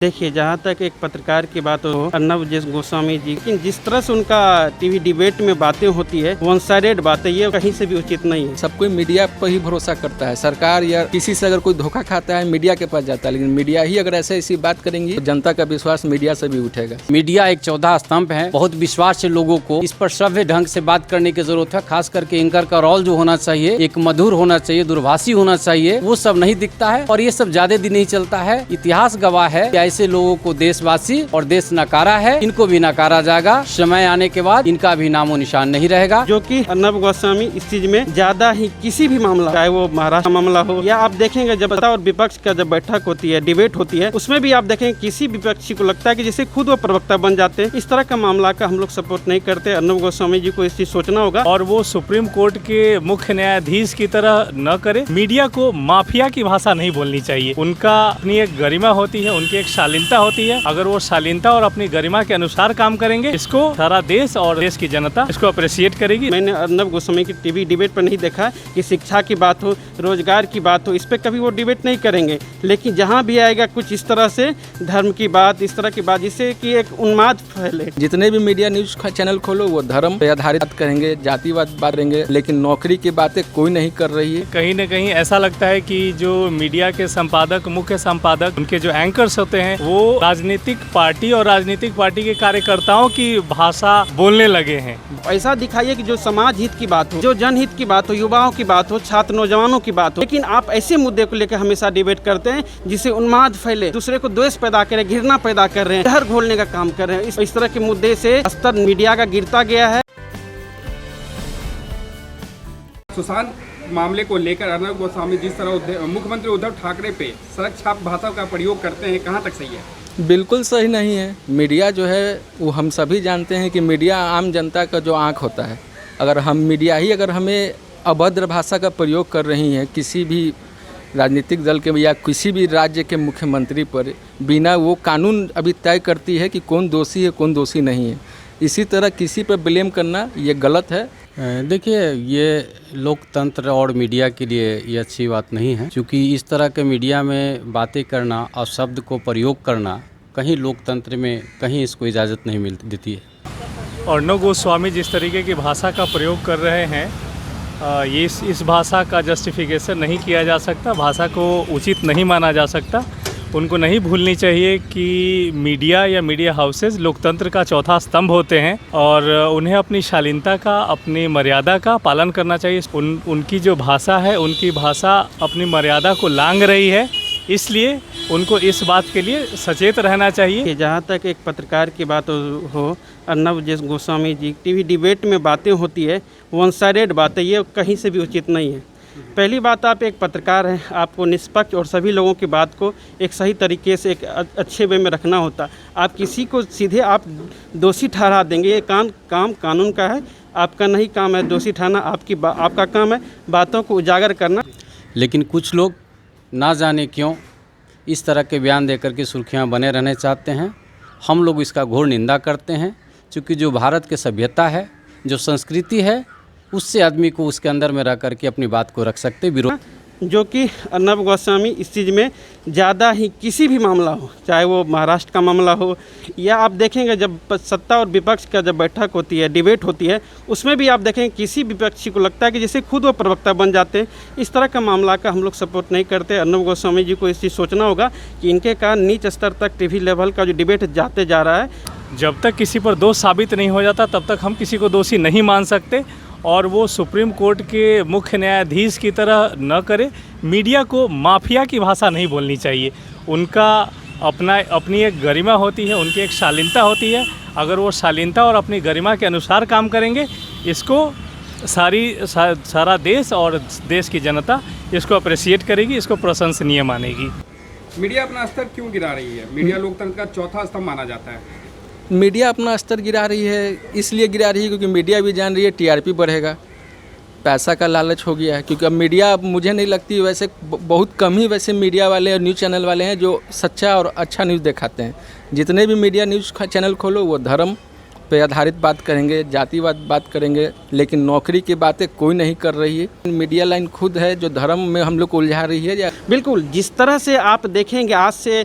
देखिए, जहाँ तक एक पत्रकार की बात हो, अर्नब गोस्वामी जी, लेकिन जिस तरह से उनका टीवी डिबेट में बातें होती है, वन साइडेड बातें, ये कहीं से भी उचित नहीं है। सब कोई मीडिया पर ही भरोसा करता है। सरकार या किसी से अगर कोई धोखा खाता है, मीडिया के पास जाता है, लेकिन मीडिया ही अगर ऐसी बात करेंगी तो जनता का विश्वास मीडिया से भी उठेगा। मीडिया एक चौथा स्तंभ है, बहुत विश्वास है लोगों को। इस पर सभ्य ढंग से बात करने की जरूरत है। खास करके एंकर का रोल जो होना चाहिए, एक मधुर होना चाहिए, दूरभाषी होना चाहिए, वो सब नहीं दिखता है और ये सब ज्यादा दिन नहीं चलता है। इतिहास गवाह है कि ऐसे लोगों को देशवासी और देश नकारा है, इनको भी नकारा जाएगा। समय आने के बाद इनका भी नामो निशान नहीं रहेगा। जो कि अर्नब गोस्वामी इस चीज में ज्यादा ही किसी भी मामला, चाहे वो महाराष्ट्र मामला हो या आप देखेंगे जब सत्ता और विपक्ष का जब बैठक होती है, डिबेट होती है, उसमें भी आप देखेंगे किसी विपक्षी को लगता है कि जैसे खुद वो प्रवक्ता बन जाते हैं। इस तरह का मामला का हम लोग सपोर्ट नहीं करते। अर्नब गोस्वामी जी को इस चीज सोचना होगा और वो सुप्रीम कोर्ट के मुख्य न्यायाधीश की तरह न करे। मीडिया को माफिया की भाषा नहीं बोलनी चाहिए। उनका अपनी एक गरिमा होती है, उनकी एक शालीनता होती है। अगर वो शालीनता और अपनी गरिमा के अनुसार काम करेंगे, इसको सारा देश और देश की जनता इसको अप्रिशिएट करेगी। मैंने अर्नब गोस्वामी की टीवी डिबेट पर नहीं देखा कि शिक्षा की बात हो, रोजगार की बात हो, इस पे कभी वो डिबेट नहीं करेंगे। लेकिन जहाँ भी आएगा कुछ इस तरह से धर्म की बात, इस तरह की बात, जिससे कि एक उन्माद फैले। जितने भी मीडिया न्यूज चैनल खोलो वो धर्म पे आधारित बात करेंगे, जातिवाद बात करेंगे, लेकिन नौकरी की बातें कोई नहीं कर रही है। कहीं न कहीं ऐसा लगता है कि जो मीडिया के संपादक, मुख्य संपादक, उनके जो एंकर्स होते हैं, वो राजनीतिक पार्टी और राजनीतिक पार्टी के कार्यकर्ताओं की भाषा बोलने लगे हैं। ऐसा दिखाइए कि जो समाज हित की बात हो, जो जनहित की बात हो, युवाओं की बात हो, छात्र नौजवानों की बात हो। लेकिन आप ऐसे मुद्दे को लेकर हमेशा डिबेट करते हैं जिससे उन्माद फैले, दूसरे को द्वेष पैदा करें, घृणा पैदा कर रहे हैं, डर घोलने का काम कर रहे हैं। इस तरह के मुद्दे से स्तर मीडिया का गिरता गया है। सुशांत मामले को लेकर अर्नब गोस्वामी जिस तरह मुख्यमंत्री उद्धव ठाकरे पे सड़क छाप भाषा का प्रयोग करते हैं, कहाँ तक सही है? बिल्कुल सही नहीं है। मीडिया जो है वो हम सभी जानते हैं कि मीडिया आम जनता का जो आँख होता है। अगर हम मीडिया ही अगर हमें अभद्र भाषा का प्रयोग कर रही हैं किसी भी राजनीतिक दल के या किसी भी राज्य के मुख्यमंत्री पर, बिना वो कानून अभी तय करती है कि कौन दोषी है कौन दोषी नहीं है, इसी तरह किसी पर ब्लेम करना ये गलत है। देखिए, ये लोकतंत्र और मीडिया के लिए ये अच्छी बात नहीं है, क्योंकि इस तरह के मीडिया में बातें करना और शब्द को प्रयोग करना कहीं लोकतंत्र में कहीं इसको इजाज़त नहीं मिल देती है। अर्नब गोस्वामी जिस तरीके की भाषा का प्रयोग कर रहे हैं, ये इस भाषा का जस्टिफिकेशन नहीं किया जा सकता, भाषा को उचित नहीं माना जा सकता। उनको नहीं भूलनी चाहिए कि मीडिया या मीडिया हाउसेस लोकतंत्र का चौथा स्तंभ होते हैं और उन्हें अपनी शालीनता का, अपनी मर्यादा का पालन करना चाहिए। उनकी जो भाषा है, उनकी भाषा अपनी मर्यादा को लांघ रही है, इसलिए उनको इस बात के लिए सचेत रहना चाहिए। जहाँ तक एक पत्रकार की बात हो, अर्नब गोस्वामी जी टीवी डिबेट में बातें होती है, वन साइडेड बातें, ये कहीं से भी उचित नहीं है। पहली बात, आप एक पत्रकार हैं, आपको निष्पक्ष और सभी लोगों की बात को एक सही तरीके से एक अच्छे वे में रखना होता। आप किसी को सीधे आप दोषी ठहरा देंगे, ये काम कानून का है, आपका नहीं काम है दोषी ठहराना। आपका काम है बातों को उजागर करना। लेकिन कुछ लोग ना जाने क्यों इस तरह के बयान देकर के सुर्खियां बने रहने चाहते हैं। हम लोग इसका घोर निंदा करते हैं, क्योंकि जो भारत की सभ्यता है, जो संस्कृति है, उससे आदमी को उसके अंदर में रह करके अपनी बात को रख सकते विरोध। जो कि अर्नब गोस्वामी इस चीज़ में ज़्यादा ही किसी भी मामला हो, चाहे वो महाराष्ट्र का मामला हो या आप देखेंगे जब सत्ता और विपक्ष का जब बैठक होती है, डिबेट होती है, उसमें भी आप देखेंगे किसी विपक्षी को लगता है कि जैसे खुद वो प्रवक्ता बन जाते हैं। इस तरह का मामला का हम लोग सपोर्ट नहीं करते। अर्नब गोस्वामी जी को इस चीज़ सोचना होगा कि इनके कारण नीच स्तर तक टीवी लेवल का जो डिबेट जाते जा रहा है। जब तक किसी पर दोष साबित नहीं हो जाता, तब तक हम किसी को दोषी नहीं मान सकते और वो सुप्रीम कोर्ट के मुख्य न्यायाधीश की तरह न करे। मीडिया को माफिया की भाषा नहीं बोलनी चाहिए। उनका अपनी एक गरिमा होती है, उनकी एक शालीनता होती है। अगर वो शालीनता और अपनी गरिमा के अनुसार काम करेंगे, इसको सारा देश और देश की जनता इसको अप्रिशिएट करेगी, इसको प्रशंसनीय मानेगी। मीडिया अपना स्तर क्यों गिरा रही है? मीडिया लोकतंत्र का चौथा स्तंभ माना जाता है। मीडिया अपना स्तर गिरा रही है, इसलिए गिरा रही है क्योंकि मीडिया भी जान रही है टीआरपी बढ़ेगा, पैसा का लालच हो गया है। क्योंकि अब मीडिया, मुझे नहीं लगती, वैसे बहुत कम ही वैसे मीडिया वाले और न्यूज़ चैनल वाले हैं जो सच्चा और अच्छा न्यूज़ दिखाते हैं। जितने भी मीडिया न्यूज़ चैनल खोलो वो धर्म पे आधारित बात करेंगे, जातिवाद बात करेंगे, लेकिन नौकरी की बातें कोई नहीं कर रही है। मीडिया लाइन खुद है जो धर्म में हम लोग को उलझा रही है। बिल्कुल, जिस तरह से आप देखेंगे आज से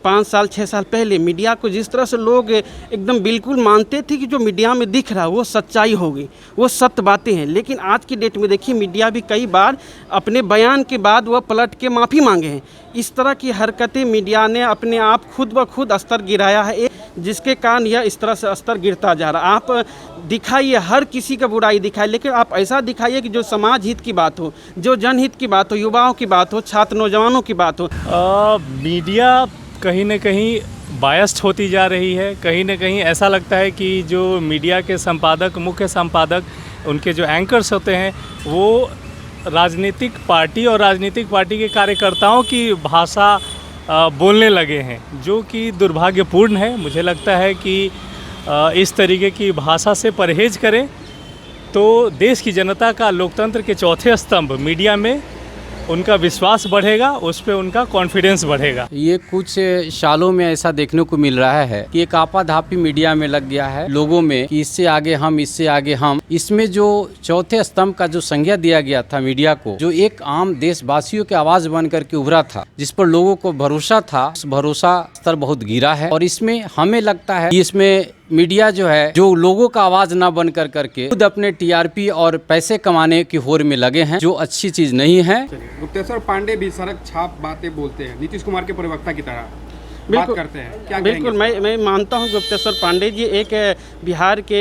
5 साल 6 साल पहले मीडिया को जिस तरह से लोग एकदम बिल्कुल मानते थे कि जो मीडिया में दिख रहा है वो सच्चाई होगी, वो सत्य बातें हैं। लेकिन आज की डेट में देखिए मीडिया भी कई बार अपने बयान के बाद वह पलट के माफ़ी मांगे हैं। इस तरह की हरकतें मीडिया ने अपने आप खुद ब खुद स्तर गिराया है, जिसके कारण यह इस तरह से स्तर गिरता जा रहा है। आप दिखाइए, हर किसी का बुराई दिखाइए, लेकिन आप ऐसा दिखाइए कि जो समाज हित की बात हो, जो जनहित की बात हो, युवाओं की बात हो, छात्र नौजवानों की बात हो। मीडिया कहीं न कहीं बायस्ड होती जा रही है। कहीं न कहीं ऐसा लगता है कि जो मीडिया के संपादक, मुख्य संपादक, उनके जो एंकर्स होते हैं वो राजनीतिक पार्टी और राजनीतिक पार्टी के कार्यकर्ताओं की भाषा बोलने लगे हैं, जो कि दुर्भाग्यपूर्ण है। मुझे लगता है कि इस तरीके की भाषा से परहेज करें तो देश की जनता का लोकतंत्र के चौथे स्तंभ मीडिया में उनका विश्वास बढ़ेगा, उस पर उनका कॉन्फिडेंस बढ़ेगा। ये कुछ सालों में ऐसा देखने को मिल रहा है कि एक आपाधापी मीडिया में लग गया है लोगों में कि इससे आगे हम, इससे आगे हम। इसमें जो चौथे स्तंभ का जो संज्ञा दिया गया था मीडिया को, जो एक आम देशवासियों की आवाज बन करके उभरा था, जिस पर लोगों को भरोसा था, उस भरोसा स्तर बहुत गिरा है। और इसमें हमें लगता है कि इसमें मीडिया जो है, जो लोगों का आवाज ना बन कर करके खुद अपने टीआरपी और पैसे कमाने की होड़ में लगे हैं, जो अच्छी चीज नहीं है। गुप्तेश्वर पांडे भी सड़क छाप बातें बोलते हैं, नीतीश कुमार के प्रवक्ता की तरह बात बिल्कुल करते हैं, क्या बिल्कुल मैं मानता हूं गुप्तेश्वर पांडे जी एक बिहार के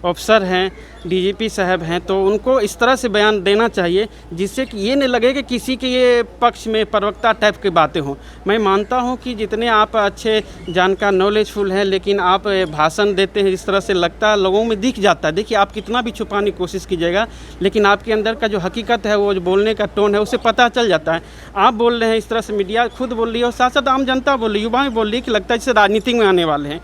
अफसर हैं, डीजीपी साहब हैं, तो उनको इस तरह से बयान देना चाहिए जिससे कि ये नहीं लगे कि किसी के ये पक्ष में प्रवक्ता टाइप की बातें हों। मैं मानता हूं कि जितने आप अच्छे जानकार, नॉलेजफुल हैं, लेकिन आप भाषण देते हैं जिस तरह से लगता है, लोगों में दिख जाता है। देखिए आप कितना भी छुपाने की कोशिश कीजिएगा, लेकिन आपके अंदर का जो हकीकत है, वो जो बोलने का टोन है, उसे पता चल जाता है। आप बोल रहे हैं इस तरह से, मीडिया खुद बोल रही है और साथ साथ आम जनता बोल रही है, युवा भी बोल रही है कि लगता है जैसे राजनीति में आने वाले हैं।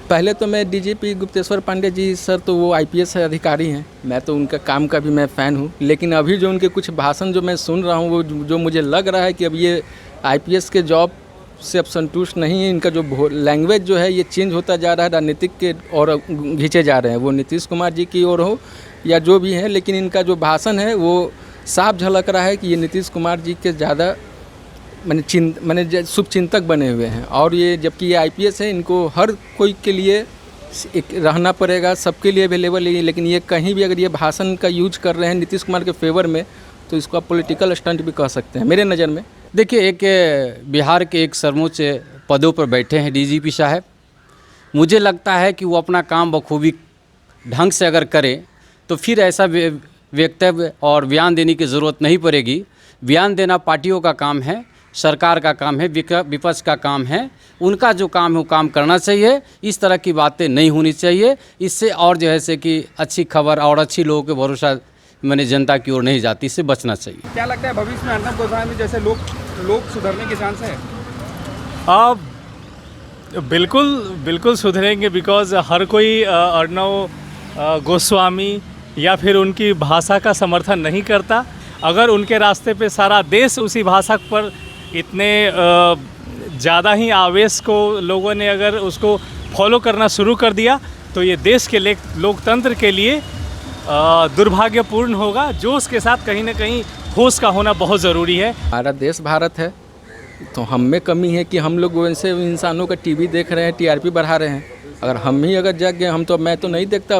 पहले तो मैं डीजीपी गुप्तेश्वर पांडे जी सर तो वो आईपीएस अधिकारी हैं, मैं तो उनका काम का भी मैं फ़ैन हूँ। लेकिन अभी जो उनके कुछ भाषण जो मैं सुन रहा हूँ, वो जो मुझे लग रहा है कि अब ये आईपीएस के जॉब से अब संतुष्ट नहीं है। इनका जो लैंग्वेज जो है ये चेंज होता जा रहा है, राजनीतिक के और खींचे जा रहे हैं, वो नीतीश कुमार जी की ओर हो या जो भी है। लेकिन इनका जो भाषण है वो साफ झलक रहा है कि ये नीतीश कुमार जी के ज़्यादा मैंने शुभचिंतक बने हुए हैं। और ये जबकि ये आईपीएस है, इनको हर कोई के लिए एक रहना पड़ेगा, सबके लिए अवेलेबल है। लेकिन ये कहीं भी अगर ये भाषण का यूज कर रहे हैं नीतीश कुमार के फेवर में, तो इसको आप पॉलिटिकल स्टंट भी कह सकते हैं मेरे नज़र में। देखिए, एक बिहार के एक सर्वोच्च पदों पर बैठे हैं डीजीपी साहब। मुझे लगता है कि वो अपना काम बखूबी ढंग से अगर करें तो फिर ऐसा वक्तव्य और बयान देने की ज़रूरत नहीं पड़ेगी। बयान देना पार्टियों का काम है, सरकार का काम है, विपक्ष का काम है। उनका जो काम है वो काम करना चाहिए। इस तरह की बातें नहीं होनी चाहिए। इससे और जो है से कि अच्छी खबर और अच्छी लोगों के भरोसा मैंने जनता की ओर नहीं जाती, इससे बचना चाहिए। क्या लगता है भविष्य में अर्नब गोस्वामी जैसे लोग सुधरने के चांस है? आप बिल्कुल सुधरेंगे, बिकॉज हर कोई अर्नब गोस्वामी या फिर उनकी भाषा का समर्थन नहीं करता। अगर उनके रास्ते पे सारा देश उसी भाषा पर इतने ज़्यादा ही आवेश को लोगों ने अगर उसको फॉलो करना शुरू कर दिया तो ये देश के लोकतंत्र के लिए दुर्भाग्यपूर्ण होगा। जोश के साथ कहीं ना कहीं होश का होना बहुत ज़रूरी है। हमारा देश भारत है, तो हम में कमी है कि हम लोग वैसे इंसानों का टीवी देख रहे हैं, टीआरपी बढ़ा रहे हैं। अगर हम ही अगर जग गए, मैं तो नहीं देखता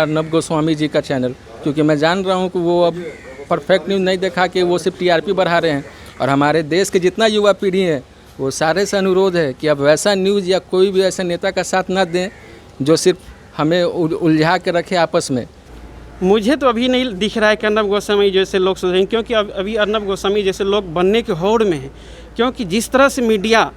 अर्नब गोस्वामी जी का चैनल, क्योंकि मैं जान रहा हूँ कि वो अब परफेक्ट न्यूज़ नहीं देखा कि वो सिर्फ टीआरपी बढ़ा रहे हैं। और हमारे देश के जितना युवा पीढ़ी है वो सारे से अनुरोध है कि अब वैसा न्यूज़ या कोई भी ऐसे नेता का साथ ना दें जो सिर्फ हमें उलझा के रखे आपस में। मुझे तो अभी नहीं दिख रहा है कि अर्नब गोस्वामी जैसे लोग सुधरेंगे, क्योंकि अभी अर्नब गोस्वामी जैसे लोग बनने के होड़ में हैं। क्योंकि जिस तरह से मीडिया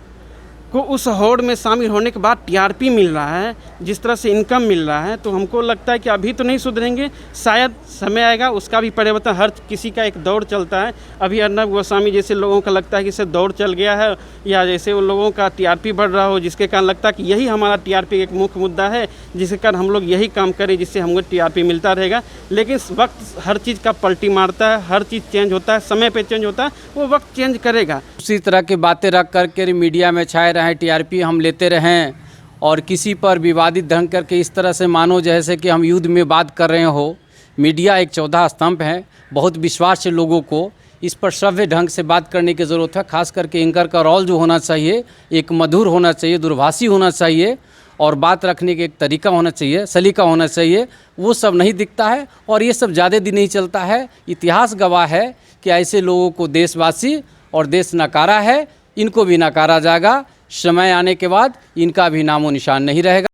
को उस होड़ में शामिल होने के बाद टीआरपी मिल रहा है, जिस तरह से इनकम मिल रहा है, तो हमको लगता है कि अभी तो नहीं सुधरेंगे। शायद समय आएगा, उसका भी परिवर्तन, हर किसी का एक दौर चलता है। अभी अर्नब गोस्वामी जैसे लोगों का लगता है कि इसे दौर चल गया है, या जैसे उन लोगों का टीआरपी बढ़ रहा हो, जिसके कारण लगता है कि यही हमारा टीआरपी एक मुख्य मुद्दा है, जिसके कारण हम लोग यही काम करें जिससे हमको टीआरपी मिलता रहेगा। लेकिन वक्त हर चीज़ का पलटी मारता है, हर चीज़ चेंज होता है, समय पर चेंज होता है, वो वक्त चेंज करेगा। उसी तरह की बातें रख करके मीडिया में छाए रहें, टीआरपी हम लेते रहें और किसी पर विवादित ढंग करके इस तरह से मानो जैसे कि हम युद्ध में बात कर रहे हो। मीडिया एक चौथा स्तंभ है। बहुत विश्वास से लोगों को इस पर सभ्य ढंग से बात करने की ज़रूरत है। खास करके एंकर का रोल जो होना चाहिए एक मधुर होना चाहिए, दूरभाषी होना चाहिए और बात रखने का एक तरीका होना चाहिए, सलीका होना चाहिए। वो सब नहीं दिखता है और ये सब ज़्यादा दिन नहीं चलता है। इतिहास गवाह है कि ऐसे लोगों को देशवासी और देश नकारा है, इनको भी नकारा जाएगा। समय आने के बाद इनका भी नामो निशान नहीं रहेगा।